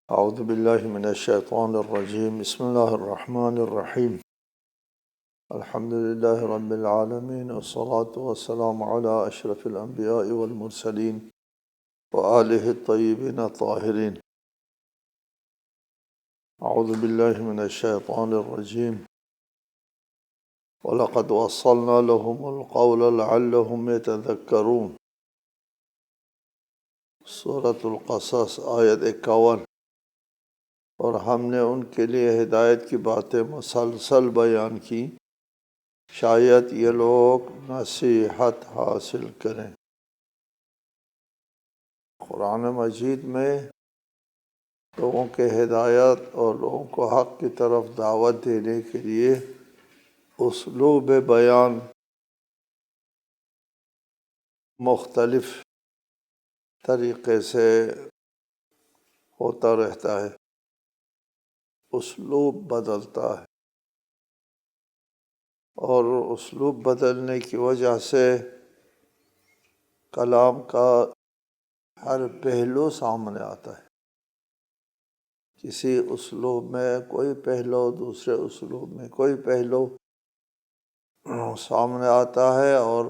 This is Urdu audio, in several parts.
اعوذ باللہ من الشیطان الرجیم بسم اللہ الرحمن الرحیم الحمد للہ رب العالمین والصلاة والسلام علی اشرف الانبیاء والمرسلین وآلہ الطیبین الطاہرین۔ اعوذ باللہ من الشیطان الرجیم وَلَقَدْ وَصَّلْنَا لَهُمُ الْقَوْلَ لَعَلَّهُمْ يَتَذَكَّرُونَ۔ سورۃ القصص آیت 51۔ اور ہم نے ان کے لیے ہدایت کی باتیں مسلسل بیان کی، شاید یہ لوگ نصیحت حاصل کریں۔ قرآن مجید میں لوگوں کے ہدایت اور لوگوں کو حق کی طرف دعوت دینے کے لیے اسلوب بیان مختلف طریقے سے ہوتا رہتا ہے، اسلوب بدلتا ہے، اور اسلوب بدلنے کی وجہ سے کلام کا ہر پہلو سامنے آتا ہے۔ کسی اسلوب میں کوئی پہلو، دوسرے اسلوب میں کوئی پہلو سامنے آتا ہے، اور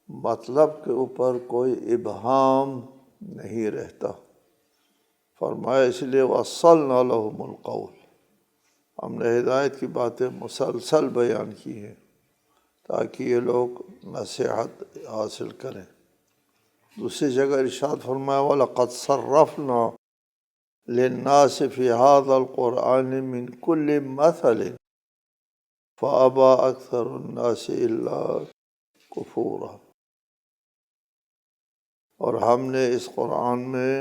مطلب کے اوپر کوئی ابہام نہیں رہتا۔ فرمایا اس لیے وَصَّلْنَا لَهُمُ الْقَوْلَ، ہم نے ہدایت کی باتیں مسلسل بیان کی ہیں تاکہ یہ لوگ نصیحت حاصل کریں۔ دوسری جگہ ارشاد فرمایا وَلَقَدْ صَرَّفْنَا لِلنَّاسِ فِي هَذَا الْقُرْآنِ مِنْ كُلِّ مَثَلٍ فَأَبَى أَكْثَرُ النَّاسِ إِلَّا كُفُورًا۔ اور ہم نے اس قرآن میں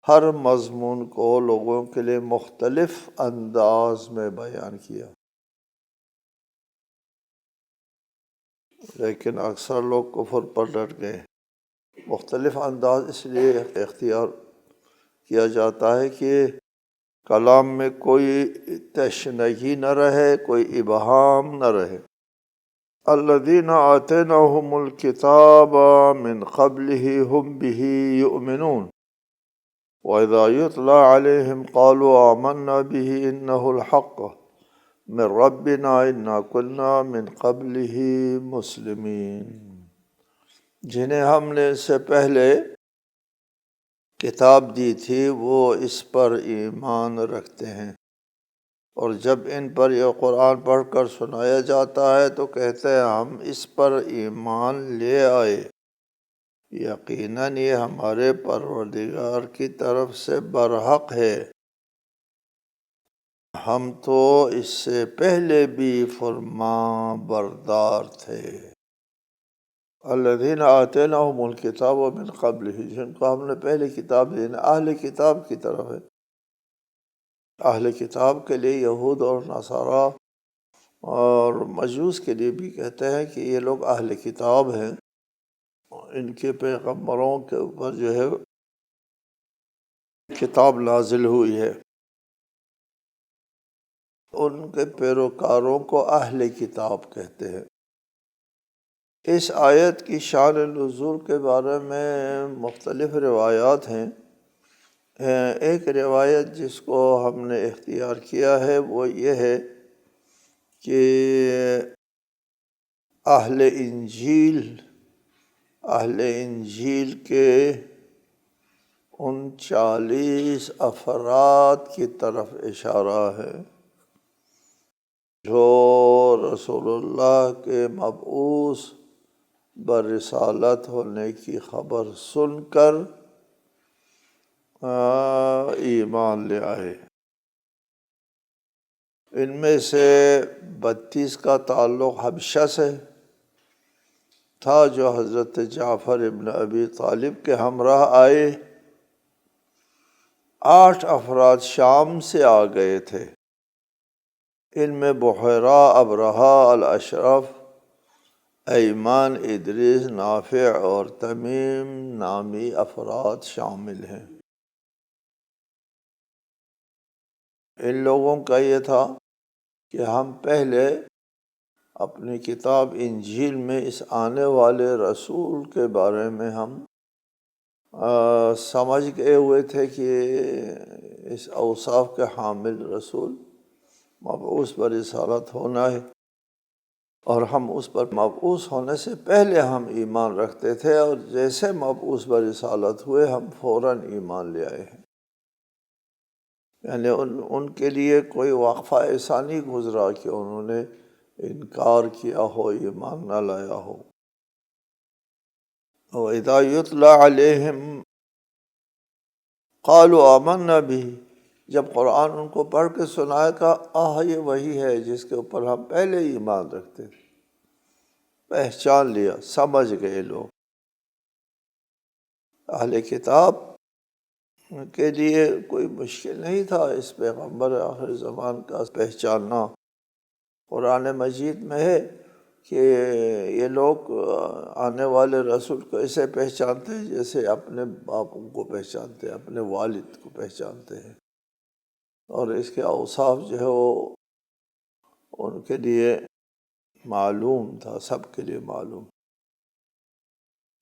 ہر مضمون کو لوگوں کے لیے مختلف انداز میں بیان کیا، لیکن اکثر لوگ کفر پر ڈٹ گئے۔ مختلف انداز اس لیے اختیار کیا جاتا ہے کہ کلام میں کوئی تشنگی نہ رہے، کوئی ابہام نہ رہے۔ الذین آتیناہم الکتاب من قبلہ ہم بہ یؤمنون وَإِذَا يُتْلَى عَلَيْهِمْ قَالُوا آمَنَّا بِهِ إِنَّهُ الْحَقُّ مِنْ رَبِّنَا إِنَّا كُنَّا مِنْ قَبْلِهِ مُسْلِمِينَ۔ جنہیں ہم نے اس سے پہلے کتاب دی تھی وہ اس پر ایمان رکھتے ہیں، اور جب ان پر یہ قرآن پڑھ کر سنایا جاتا ہے تو کہتے ہیں ہم اس پر ایمان لے آئے، یقیناً یہ ہمارے پروردگار کی طرف سے برحق ہے، ہم تو اس سے پہلے بھی فرمان بردار تھے۔ الذین آتیناہم الکتاب من قبلہ، جن کو ہم نے پہلے کتاب دی، اہل کتاب کی طرف ہے۔ اہل کتاب کے لیے یہود اور نصارہ اور مجوس کے لیے بھی کہتے ہیں کہ یہ لوگ اہل کتاب ہیں، ان کے پیغمبروں کے اوپر جو ہے کتاب نازل ہوئی ہے، ان کے پیروکاروں کو اہل کتاب کہتے ہیں۔ اس آیت کی شان نزول کے بارے میں مختلف روایات ہیں۔ ایک روایت جس کو ہم نے اختیار کیا ہے وہ یہ ہے کہ اہل انجیل کے ان 40 افراد کی طرف اشارہ ہے جو رسول اللہ کے مبعوث برسالت ہونے کی خبر سن کر ایمان لے آئے۔ ان میں سے 32 کا تعلق حبشہ سے تھا جو حضرت جعفر ابن ابی طالب کے ہمراہ آئے۔ 8 افراد شام سے آ گئے تھے، ان میں بحیرہ، ابرہہ، الاشرف، ایمان، ادریس، نافع اور تمیم نامی افراد شامل ہیں۔ ان لوگوں کا یہ تھا کہ ہم پہلے اپنی کتاب انجیل میں اس آنے والے رسول کے بارے میں ہم سمجھ گئے ہوئے تھے کہ اس اوصاف کے حامل رسول مبعوث برسالت ہونا ہے، اور ہم اس پر مبعوث ہونے سے پہلے ہم ایمان رکھتے تھے، اور جیسے مبعوث برسالت ہوئے ہم فوراً ایمان لے آئے ہیں۔ یعنی ان کے لیے کوئی وقفہ ایسا نہیں گزرا کہ انہوں نے انکار کیا ہو، ایمان نہ لایا ہو۔ وَإِذَا يُتْلَى عَلَيْهِمْ قَالُوا آمَنَّا بِهِ، جب قرآن ان کو پڑھ کے سنائے گا، یہ وہی ہے جس کے اوپر ہم پہلے ایمان رکھتے تھے، پہچان لیا، سمجھ گئے لوگ۔ اہل کتاب کے لیے کوئی مشکل نہیں تھا اس پیغمبر آخر زمان کا پہچاننا۔ قرآن مجید میں ہے کہ یہ لوگ آنے والے رسول کو ایسے پہچانتے ہیں جیسے اپنے باپوں کو پہچانتے ہیں، اپنے والد کو پہچانتے ہیں، اور اس کے اوصاف جو ہے وہ ان کے لیے معلوم تھا، سب کے لیے معلوم۔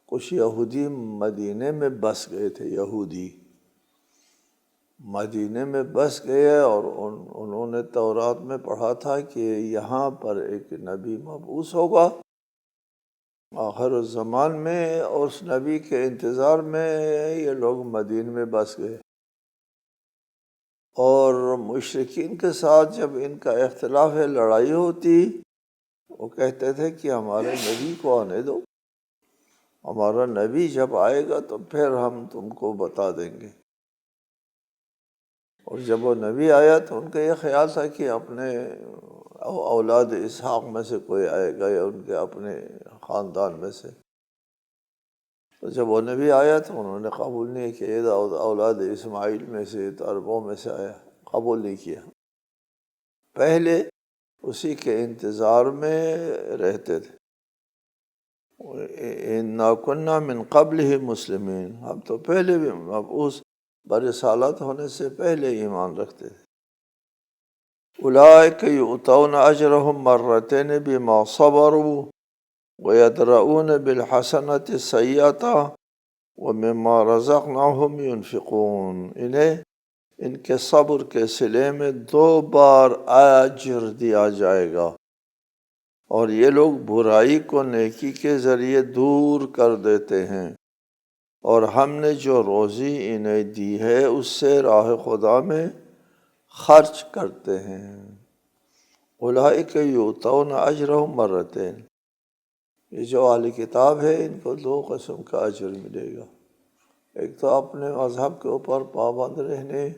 کچھ یہودی مدینے میں بس گئے تھے، یہودی مدینے میں بس گئے، اور انہوں نے تورات میں پڑھا تھا کہ یہاں پر ایک نبی مبعوث ہوگا آخر الزمان میں، اور اس نبی کے انتظار میں یہ لوگ مدینے میں بس گئے۔ اور مشرکین کے ساتھ جب ان کا اختلاف ہے، لڑائی ہوتی، وہ کہتے تھے کہ ہمارے نبی کو آنے دو، ہمارا نبی جب آئے گا تو پھر ہم تم کو بتا دیں گے۔ اور جب وہ نبی آیا تو ان کا یہ خیال تھا کہ اپنے اولاد اسحاق میں سے کوئی آئے گا، یا ان کے اپنے خاندان میں سے۔ تو جب وہ نبی آیا تو انہوں نے قبول نہیں کیا، یہ اولاد اسماعیل میں سے، عربوں میں سے آیا، قبول نہیں کیا، پہلے اسی کے انتظار میں رہتے تھے۔ اِنَّا كُنَّا مِن قَبْلِهِ مُسْلِمِينَ، ہم تو پہلے بھی مبعوث برسالت ہونے سے پہلے ایمان رکھتے تھے۔ أُولَٰئِكَ يُؤْتَوْنَ أَجْرَهُمْ مَرَّتَيْنِ بِمَا صَبَرُوا وَيَدْرَؤُونَ بِالْحَسَنَةِ السَّيِّئَةَ وَمِمَّا رَزَقْنَاهُمْ يُنْفِقُونَ، انہیں ان کے صبر کے صلے میں 2 بار اجر دیا جائے گا، اور یہ لوگ برائی کو نیکی کے ذریعے دور کر دیتے ہیں، اور ہم نے جو روزی انہیں دی ہے اس سے راہ خدا میں خرچ کرتے ہیں۔ اولئک یؤتون اجرہم مرتین، یہ جو اہل کتاب ہے ان کو 2 قسم کا اجر ملے گا۔ ایک تو اپنے مذہب کے اوپر پابند رہنے،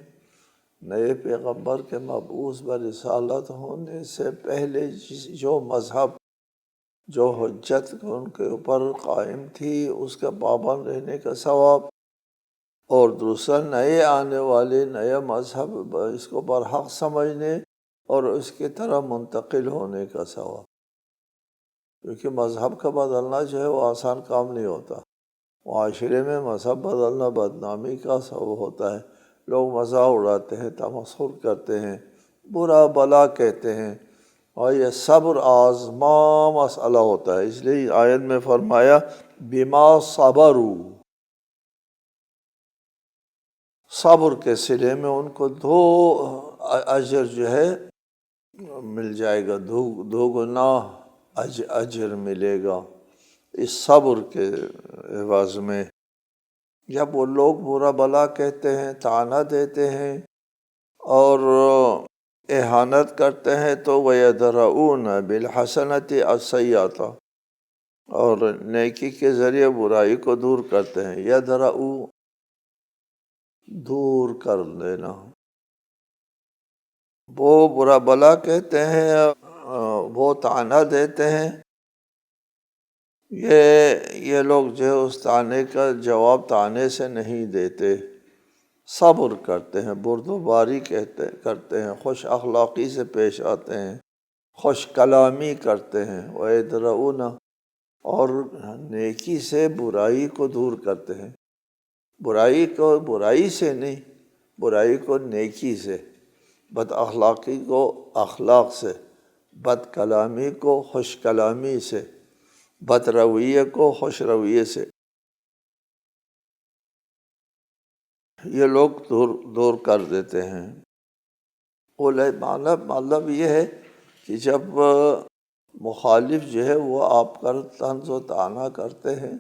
نئے پیغمبر کے مبعوث برسالت ہونے سے پہلے جو مذہب، جو حجت ان کے اوپر قائم تھی، اس کا پابند رہنے کا ثواب، اور دوسرا نئے آنے والے نئے مذہب اس کو برحق سمجھنے اور اس کی طرح منتقل ہونے کا ثواب۔ کیونکہ مذہب کا بدلنا جو ہے وہ آسان کام نہیں ہوتا، معاشرے میں مذہب بدلنا بدنامی کا سبب ہوتا ہے، لوگ مذاق اڑاتے ہیں، تمسخر کرتے ہیں، برا بلا کہتے ہیں، اور یہ صبر آزما مسئلہ ہوتا ہے۔ اس لیے آیت میں فرمایا بما صبروا، صبر کے صلے میں ان کو 2 اجر جو ہے مل جائے گا، 2 گنا اجر ملے گا اس صبر کے عوض میں۔ جب وہ لوگ برا بلا کہتے ہیں، طعنہ دیتے ہیں اور اہانت کرتے ہیں، تو وَيَدْرَؤُونَ بِالْحَسَنَةِ السَّيِّئَةَ، اور نیکی کے ذریعے برائی کو دور کرتے ہیں۔ یدرؤ، دور کر لینا۔ وہ برا بلا کہتے ہیں، وہ طعنہ دیتے ہیں، یہ لوگ جو ہے اس طعنے کا جواب طعنے سے نہیں دیتے، صبر کرتے ہیں، بردباری کرتے ہیں، خوش اخلاقی سے پیش آتے ہیں، خوش کلامی کرتے ہیں، وَيَدْرَؤُونَ، اور نیکی سے برائی کو دور کرتے ہیں، برائی کو برائی سے نہیں، برائی کو نیکی سے، بد اخلاقی کو اخلاق سے، بد کلامی کو خوش کلامی سے، بد رویے کو خوش رویے سے۔ یہ لوگ دور کر دیتے ہیں۔ مطلب یہ ہے کہ جب مخالف جو ہے وہ آپ پر طنز و طعنہ کرتے ہیں،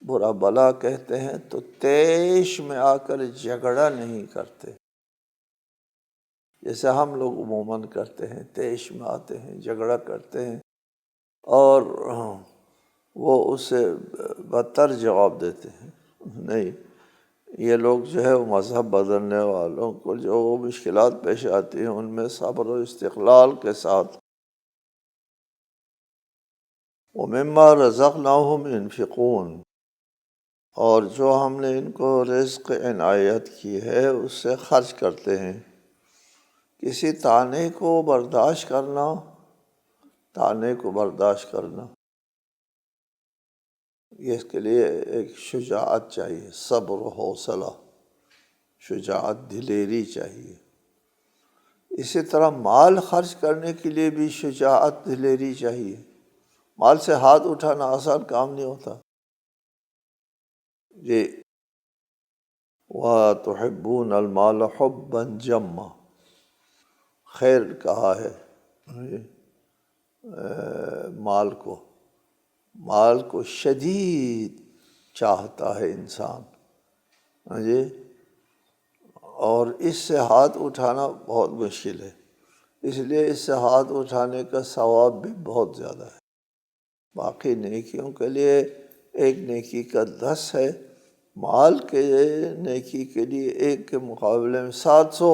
برا بلا کہتے ہیں، تو طیش میں آ کر جھگڑا نہیں کرتے، جیسے ہم لوگ عموماً کرتے ہیں، طیش میں آتے ہیں، جھگڑا کرتے ہیں اور وہ اس سے بدتر جواب دیتے ہیں۔ نہیں، یہ لوگ جو ہے وہ مذہب بدلنے والوں کو جو مشکلات پیش آتی ہیں ان میں صبر و استقلال کے ساتھ وَمِمَّا رَزَقْنَاهُمْ يُنْفِقُونَ، اور جو ہم نے ان کو رزق عنایت کی ہے اس سے خرچ کرتے ہیں۔ کسی طعنے کو برداشت کرنا اس کے لیے ایک شجاعت چاہیے، صبر و حوصلہ، شجاعت، دلیری چاہیے۔ اسی طرح مال خرچ کرنے کے لیے بھی شجاعت، دلیری چاہیے۔ مال سے ہاتھ اٹھانا آسان کام نہیں ہوتا۔ جی، وَتُحِبُّونَ الْمَالَ حُبًّا جَمًّا، خیر کہا ہے مال کو شدید چاہتا ہے انسان، جی، اور اس سے ہاتھ اٹھانا بہت مشکل ہے، اس لیے اس سے ہاتھ اٹھانے کا ثواب بھی بہت زیادہ ہے۔ باقی نیکیوں کے لیے ایک نیکی کا 10 ہے، مال کے نیکی کے لیے ایک کے مقابلے میں 700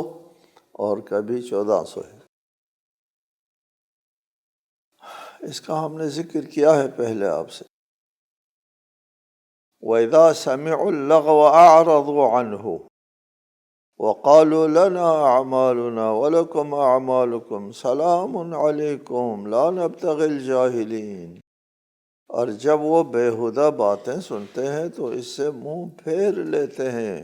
اور کبھی 1400 ہے۔ اس کا ہم نے ذکر کیا ہے پہلے آپ سے۔ وَإِذَا سَمِعُوا اللَّغْوَ أَعْرَضُوا عَنْهُ وَقَالُوا لَنَا أَعْمَالُنَا وَلَكُمْ أَعْمَالُكُمْ سَلَامٌ عَلَيْكُمْ لَا نَبْتَغِي الْجَاهِلِينَ، اور جب وہ بیہودہ باتیں سنتے ہیں تو اس سے منہ پھیر لیتے ہیں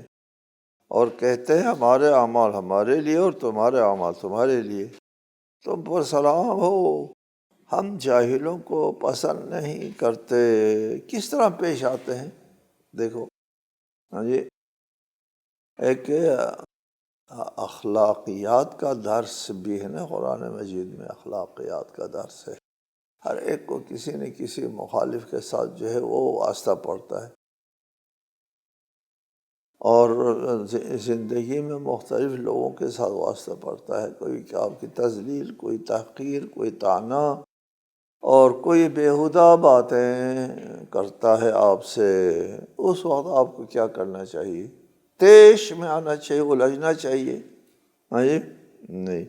اور کہتے ہیں ہمارے اعمال ہمارے لیے اور تمہارے اعمال تمہارے لیے، تم پر سلام ہو، ہم جاہلوں کو پسند نہیں کرتے۔ کس طرح پیش آتے ہیں دیکھو، ہاں جی، ایک اخلاقیات کا درس بھی ہے نا، قرآن مجید میں اخلاقیات کا درس ہے۔ ہر ایک کو کسی نہ کسی مخالف کے ساتھ جو ہے وہ واسطہ پڑتا ہے، اور زندگی میں مختلف لوگوں کے ساتھ واسطہ پڑتا ہے، کوئی آپ کی تذلیل، کوئی تحقیر، کوئی طعنہ، اور کوئی بیہودہ باتیں کرتا ہے آپ سے۔ اس وقت آپ کو کیا کرنا چاہیے؟ طیش میں آنا چاہیے، الجھنا چاہیے، ہاں جی، نہیں۔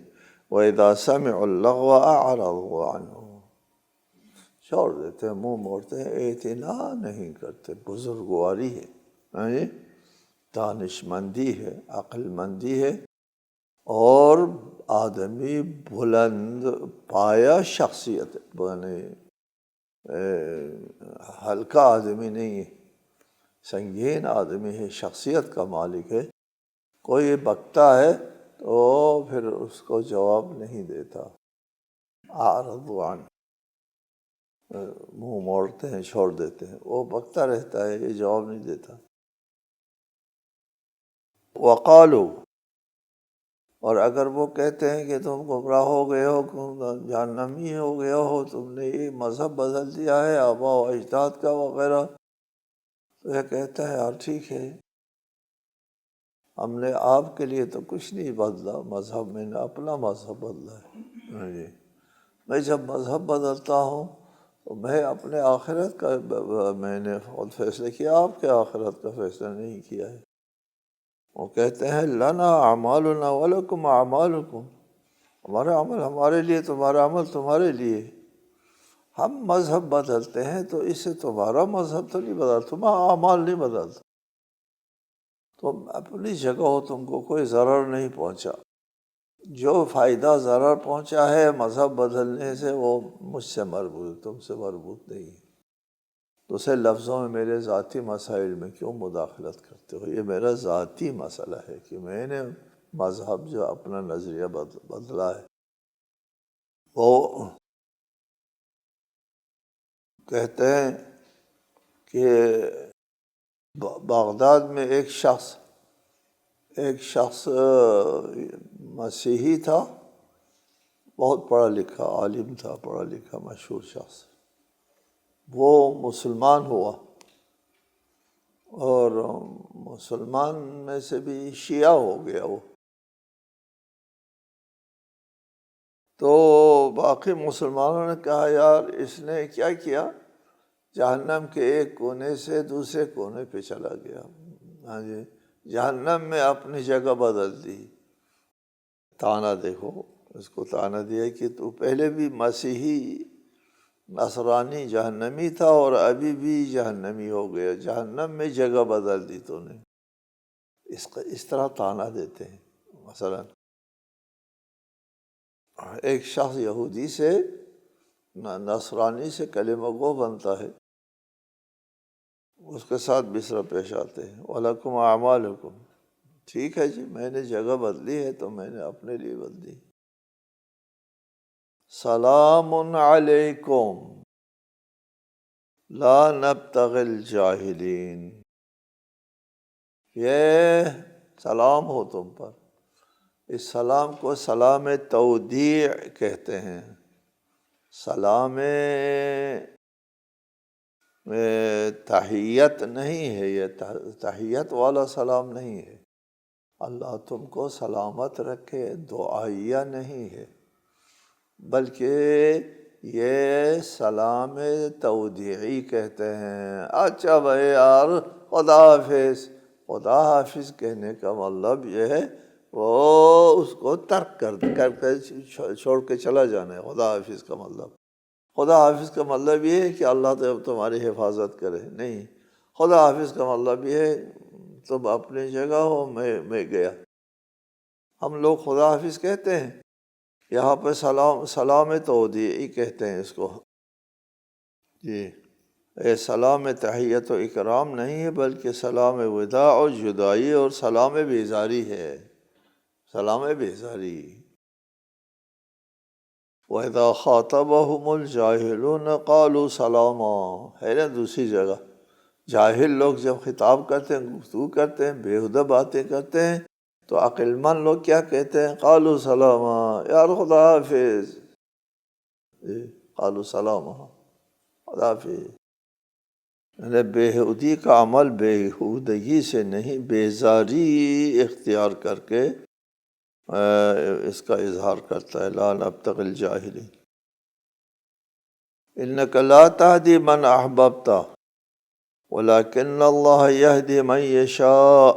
وَإِذَا سَمِعُوا اللَّغْوَ أَعْرَضُوا عَنْهُ، چھوڑ دیتے ہیں، منہ موڑتے ہیں، اعتنا نہیں کرتے۔ بزرگواری ہے، ہاں جی، دانش مندی ہے، عقل مندی ہے، اور آدمی بلند پایا شخصیت بنے، ہلکا آدمی نہیں ہے، سنگین آدمی ہے، شخصیت کا مالک ہے۔ کوئی بکتا ہے تو پھر اس کو جواب نہیں دیتا، اعرض عن، منہ موڑتے ہیں، چھوڑ دیتے ہیں، وہ بکتا رہتا ہے، یہ جواب نہیں دیتا۔ وقالو، اور اگر وہ کہتے ہیں کہ تم گمراہ ہو گئے ہو، جہنمی ہو گئے ہو، تم نے یہ مذہب بدل دیا ہے آباء و اجداد کا وغیرہ، تو یہ کہتا ہے یار ٹھیک ہے، ہم نے آپ کے لیے تو کچھ نہیں بدلا مذہب، میں نے اپنا مذہب بدلا ہے۔ جی، میں جب مذہب بدلتا ہوں تو میں اپنے آخرت کا میں نے خود فیصلہ کیا، آپ کے آخرت کا فیصلہ نہیں کیا ہے۔ وہ کہتے ہیں لنا اعمالنا ولکم اعمالکم، ہمارا عمل ہمارے لیے، تمہارا عمل تمہارے لیے۔ ہم مذہب بدلتے ہیں تو اس سے تمہارا مذہب تو نہیں بدلتا، تمہارا اعمال نہیں بدلتا، تم اپنی جگہ ہو، تم کو کوئی ضرر نہیں پہنچا۔ جو فائدہ ضرر پہنچا ہے مذہب بدلنے سے وہ مجھ سے مربوط، تم سے مربوط نہیں ہے۔ دوسرے لفظوں میں میرے ذاتی مسائل میں کیوں مداخلت کرتے ہو؟ یہ میرا ذاتی مسئلہ ہے کہ میں نے مذہب جو اپنا نظریہ بدلا ہے۔ وہ کہتے ہیں کہ بغداد میں ایک شخص ایک شخص مسیحی تھا، بہت پڑھا لکھا عالم تھا، پڑھا لکھا مشہور شخص. وہ مسلمان ہوا، اور مسلمان میں سے بھی شیعہ ہو گیا وہ. تو باقی مسلمانوں نے کہا یار اس نے کیا کیا، جہنم کے ایک کونے سے دوسرے کونے پہ چلا گیا. ہاں جی، جہنم میں اپنی جگہ بدل دی. تانا دیکھو، اس کو تانا دیا کہ تو پہلے بھی مسیحی نصرانی جہنمی تھا اور ابھی بھی جہنمی ہو گیا، جہنم میں جگہ بدل دی تو نے. اس طرح تانا دیتے ہیں. مثلا ایک شخص یہودی سے نصرانی سے کلمہ گو بنتا ہے، اس کے ساتھ بسرا پیش آتے ہیں. وَلَكُمْ أَعْمَالُكُمْ، ٹھیک ہے جی، میں نے جگہ بدلی ہے تو میں نے اپنے لیے بدلی. سلام علیکم لا نبتغی الجاہلین، یہ سلام ہو تم پر. اس سلام کو سلام تودیع کہتے ہیں. سلام تحیت نہیں ہے، یہ تحیت والا سلام نہیں ہے. اللہ تم کو سلامت رکھے دعائیہ نہیں ہے، بلکہ یہ سلام تودیعی کہتے ہیں. اچھا بھائی یار خدا حافظ، خدا حافظ کہنے کا مطلب یہ ہے وہ اس کو ترک کر کے چھوڑ کے چلا جانا ہے. خدا حافظ کا مطلب، خدا حافظ کا مطلب یہ ہے کہ اللہ تمہاری حفاظت کرے نہیں. خدا حافظ کا مطلب یہ ہے تم اپنی جگہ ہو، میں گیا. ہم لوگ خدا حافظ کہتے ہیں، یہاں پہ سلام تودیعی کہتے ہیں اس کو. جی، یہ سلام تحیت و اکرام نہیں ہے، بلکہ سلام وداع اور جدائی اور سلام بیزاری ہے. سلام بیزاری. وَإِذَا خَاطَبَهُمُ الْجَاهِلُونَ قَالُوا سَلَامًا، ہے نا دوسری جگہ. جاہل لوگ جب خطاب کرتے ہیں، گفتگو کرتے ہیں، بےہودہ باتیں کرتے ہیں، تو عقل مند لوگ کیا کہتے ہیں؟ قالوا سلاما، یار خدا حافظ. قالوا سلاما، خدا حافظ. یعنی بےہودی کا عمل بےہودگی سے نہیں، بیزاری اختیار کر کے اس کا اظہار کرتا ہے. لا نبتغی الجاہلین. انک لا تہدی من احببت ولکن اللہ یہدی من یشاء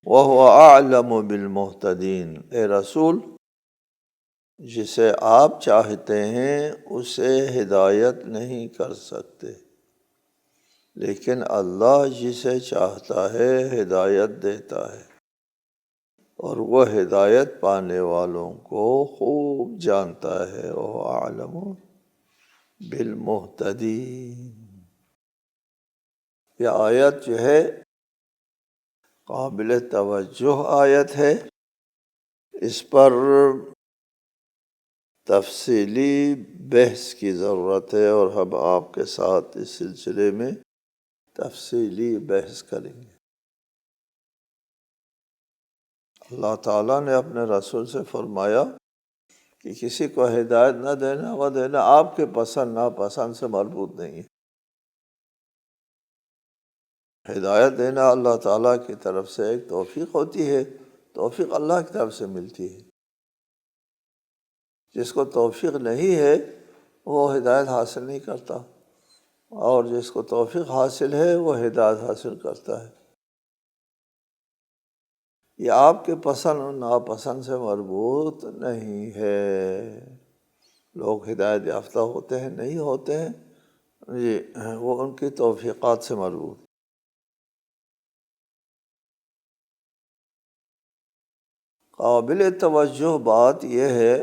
وہو اعلم بالمہتدین. اے رسول، جسے آپ چاہتے ہیں اسے ہدایت نہیں کر سکتے، لیکن اللہ جسے چاہتا ہے ہدایت دیتا ہے، اور وہ ہدایت پانے والوں کو خوب جانتا ہے. وہ اعلم بالمہتدین. یہ آیت جو ہے قابل توجہ آیت ہے. اس پر تفصیلی بحث کی ضرورت ہے، اور ہم آپ کے ساتھ اس سلسلے میں تفصیلی بحث کریں گے. اللہ تعالیٰ نے اپنے رسول سے فرمایا کہ کسی کو ہدایت نہ دینا، وہ دینا آپ کے پسند ناپسند سے مربوط نہیں ہے. ہدایت دینا اللہ تعالیٰ کی طرف سے ایک توفیق ہوتی ہے، توفیق اللہ کی طرف سے ملتی ہے. جس کو توفیق نہیں ہے وہ ہدایت حاصل نہیں کرتا، اور جس کو توفیق حاصل ہے وہ ہدایت حاصل کرتا ہے. یہ آپ کے پسند اور ناپسند سے مربوط نہیں ہے. لوگ ہدایت یافتہ ہوتے ہیں نہیں ہوتے ہیں، یہ وہ ان کی توفیقات سے مربوط. قابل توجہ بات یہ ہے،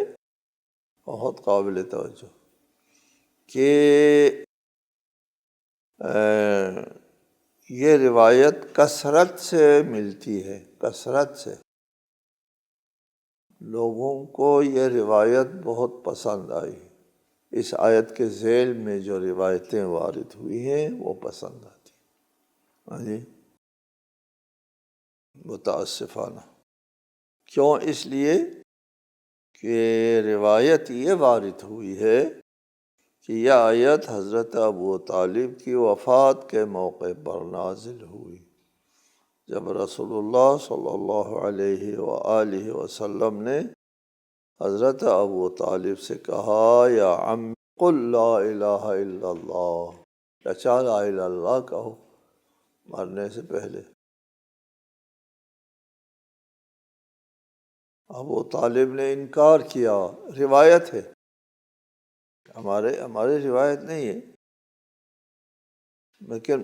بہت قابل توجہ، کہ یہ روایت کثرت سے ملتی ہے. کثرت سے لوگوں کو یہ روایت بہت پسند آئی. اس آیت کے ذیل میں جو روایتیں وارد ہوئی ہیں وہ پسند آتی. ہاں جی. متاسفانہ۔ کیوں؟ اس لیے کہ روایت یہ وارد ہوئی ہے کہ یہ آیت حضرت ابو طالب کی وفات کے موقع پر نازل ہوئی، جب رسول اللہ صلی اللہ علیہ وآلہ وسلم نے حضرت ابو طالب سے کہا، یا عم قل لا الہ الا اللہ، چچا لا الہ الا اللہ کہو مرنے سے پہلے۔ ابو طالب نے انکار کیا، روایت ہے، ہماری روایت نہیں ہے، لیکن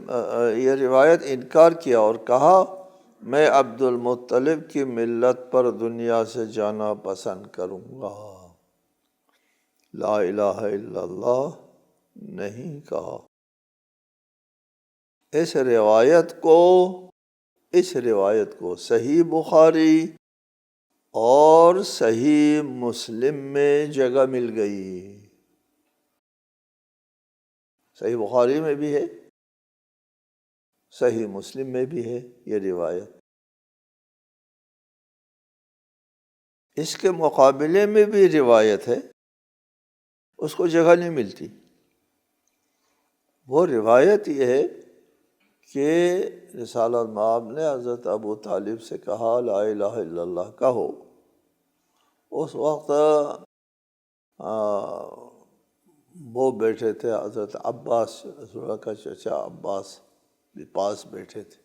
یہ روایت انکار کیا اور کہا میں عبد المطلب کی ملت پر دنیا سے جانا پسند کروں گا، لا الہ الا اللہ نہیں کہا۔ اس روایت کو صحیح بخاری اور صحیح مسلم میں جگہ مل گئی، صحیح بخاری میں بھی ہے، صحیح مسلم میں بھی ہے یہ روایت۔ اس کے مقابلے میں بھی روایت ہے، اس کو جگہ نہیں ملتی۔ وہ روایت یہ ہے کہ رسالۃ مآب نے حضرت ابو طالب سے کہا لا الہ الا اللہ کہو۔ اس وقت وہ بیٹھے تھے، حضرت عباس رسول اللہ کا چچا عباس بھی پاس بیٹھے تھے۔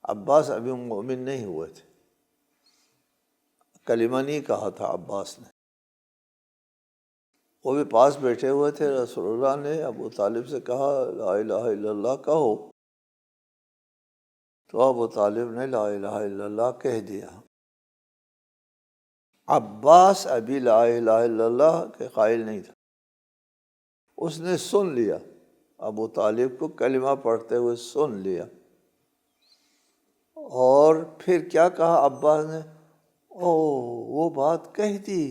عباس ابھی مومن نہیں ہوئے تھے، کلمہ نہیں کہا تھا عباس نے، وہ بھی پاس بیٹھے ہوئے تھے۔ رسول اللہ نے ابو طالب سے کہا لا الہ الا اللہ کہو، تو ابو طالب نے لا الہ الا اللہ کہہ دیا۔ عباس ابھی لا الہ الا اللہ کے قائل نہیں تھا، اس نے سن لیا، ابو طالب کو کلمہ پڑھتے ہوئے سن لیا، اور پھر کیا کہا عباس نے، وہ بات کہہ دی،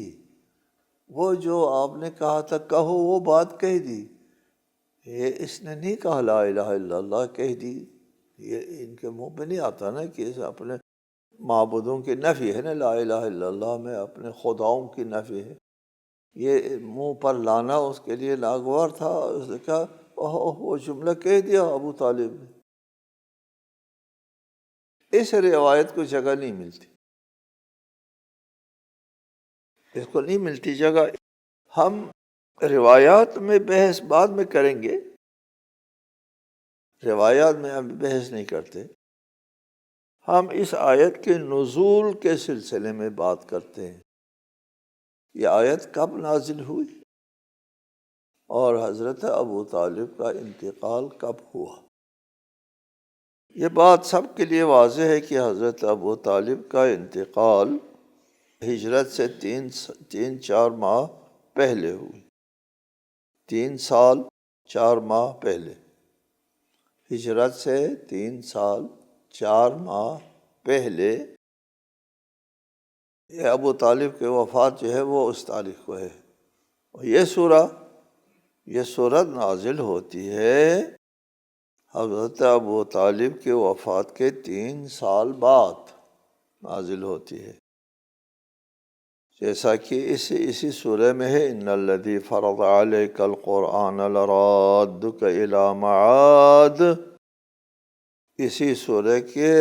وہ جو آپ نے کہا تھا کہو وہ بات کہہ دی، یہ اس نے نہیں کہا لا الہ الا اللہ کہہ دی۔ یہ ان کے منہ پہ نہیں آتا نا کہ اپنے معبودوں کی نفی ہے نا، لا الہ الا اللہ میں اپنے خداؤں کی نفی ہے، یہ منہ پر لانا اس کے لیے ناگوار تھا۔ اس نے کہا وہ جملہ کہہ دیا ابو طالب نے۔ اس روایت کو جگہ نہیں ملتی، اس کو نہیں ملتی جگہ۔ ہم روایات میں بحث بعد میں کریں گے، روایات میں ہم بحث نہیں کرتے، ہم اس آیت کے نزول کے سلسلے میں بات کرتے ہیں۔ یہ آیت کب نازل ہوئی اور حضرت ابو طالب کا انتقال کب ہوا؟ یہ بات سب کے لیے واضح ہے کہ حضرت ابو طالب کا انتقال ہجرت سے 3-4 ماہ پہلے ہوئی، 3 سال 4 ماہ پہلے، ہجرت سے 3 سال 4 ماہ پہلے یہ ابو طالب کی وفات جو ہے وہ اس تاریخ کو ہے۔ اور یہ سورت نازل ہوتی ہے حضرت ابو طالب کی وفات کے 3 سال بعد نازل ہوتی ہے، جیسا کہ اسی سورہ میں ہے ان الذی فرض علیک القرآن لرادک الی معاد، اسی سورہ کے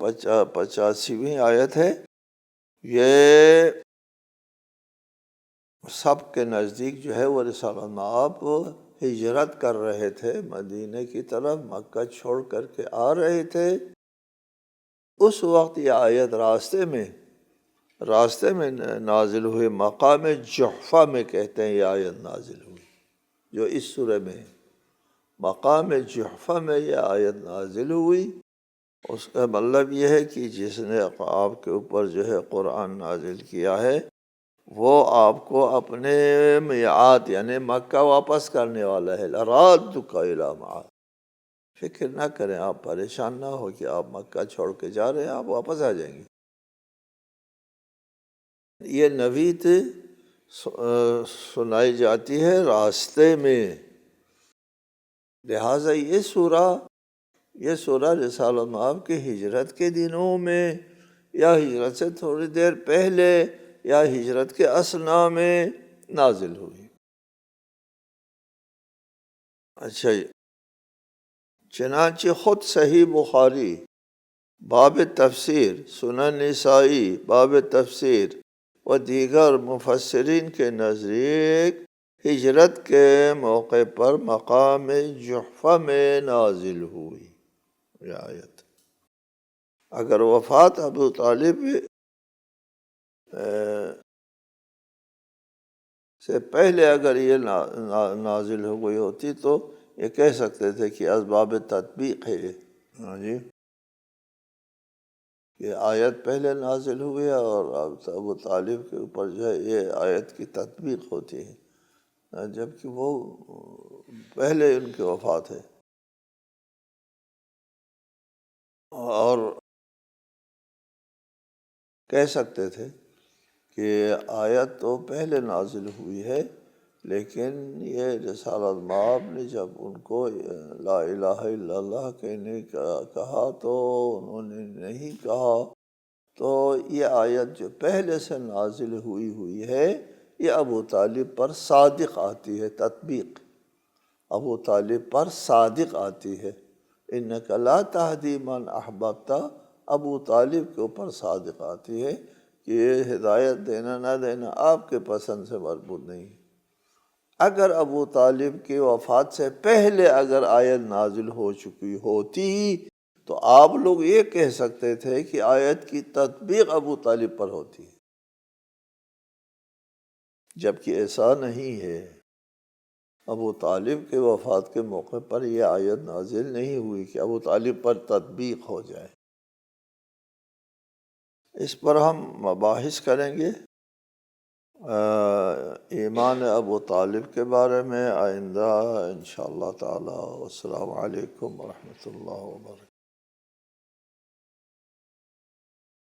85ویں آیت ہے۔ یہ سب کے نزدیک جو ہے وہ رسالۃ مآب ہجرت کر رہے تھے مدینہ کی طرف، مکہ چھوڑ کر کے آ رہے تھے، اس وقت یہ آیت راستے میں نازل ہوئی، مقام جحفہ میں کہتے ہیں یہ آیت نازل ہوئی جو اس سورہ میں ہے، مقام جحفہ میں یہ آیت نازل ہوئی۔ اس کا مطلب یہ ہے کہ جس نے آپ کے اوپر جو ہے قرآن نازل کیا ہے وہ آپ کو اپنے میعاد یعنی مکہ واپس کرنے والا ہے، لرادک الی معاد۔ فکر نہ کریں، آپ پریشان نہ ہو کہ آپ مکہ چھوڑ کے جا رہے ہیں، آپ واپس آ جائیں گے۔ یہ نوید سنائی جاتی ہے راستے میں، لہٰذا یہ سورہ یہ سورہ رسالۃ مآب کی ہجرت کے دنوں میں یا ہجرت سے تھوڑی دیر پہلے یا ہجرت کے اثناء میں نازل ہوئی۔ اچھا، چنانچہ خود صحیح بخاری باب تفسیر، سنن نسائی باب تفسیر و دیگر مفسرین کے نزدیک ہجرت کے موقع پر مقام جحفہ میں نازل ہوئی یہ آیت۔ اگر وفات ابو طالب سے پہلے اگر یہ نازل ہو گئی ہوتی تو یہ کہہ سکتے تھے کہ اسباب تطبیق ہے یہ، ہاں جی، یہ آیت پہلے نازل ہوئی ہے اور ابو طالب کے اوپر جو ہے یہ آیت کی تطبیق ہوتی ہے، جبکہ وہ پہلے ان کی وفات ہے۔ اور کہہ سکتے تھے کہ آیت تو پہلے نازل ہوئی ہے، لیکن یہ رسالۃ مآب نے جب ان کو لا الہ الا اللہ کہنے کا کہا تو انہوں نے نہیں کہا، تو یہ آیت جو پہلے سے نازل ہوئی ہے یہ ابو طالب پر صادق آتی ہے، تطبیق ابو طالب پر صادق آتی ہے۔ انک لا تہدی من احببت ابو طالب کے اوپر صادق آتی ہے کہ یہ ہدایت دینا نہ دینا آپ کے پسند سے مربوط نہیں ہے۔ اگر ابو طالب کی وفات سے پہلے اگر آیت نازل ہو چکی ہوتی تو آپ لوگ یہ کہہ سکتے تھے کہ آیت کی تطبیق ابو طالب پر ہوتی ہے، جبکہ ایسا نہیں ہے۔ ابو طالب کے وفات کے موقع پر یہ آیت نازل نہیں ہوئی کہ ابو طالب پر تطبیق ہو جائے۔ اس پر ہم مباحث کریں گے ایمان ابو طالب کے بارے میں آئندہ انشاءاللہ تعالی۔ والسلام علیکم ورحمۃ اللہ وبرکاتہ۔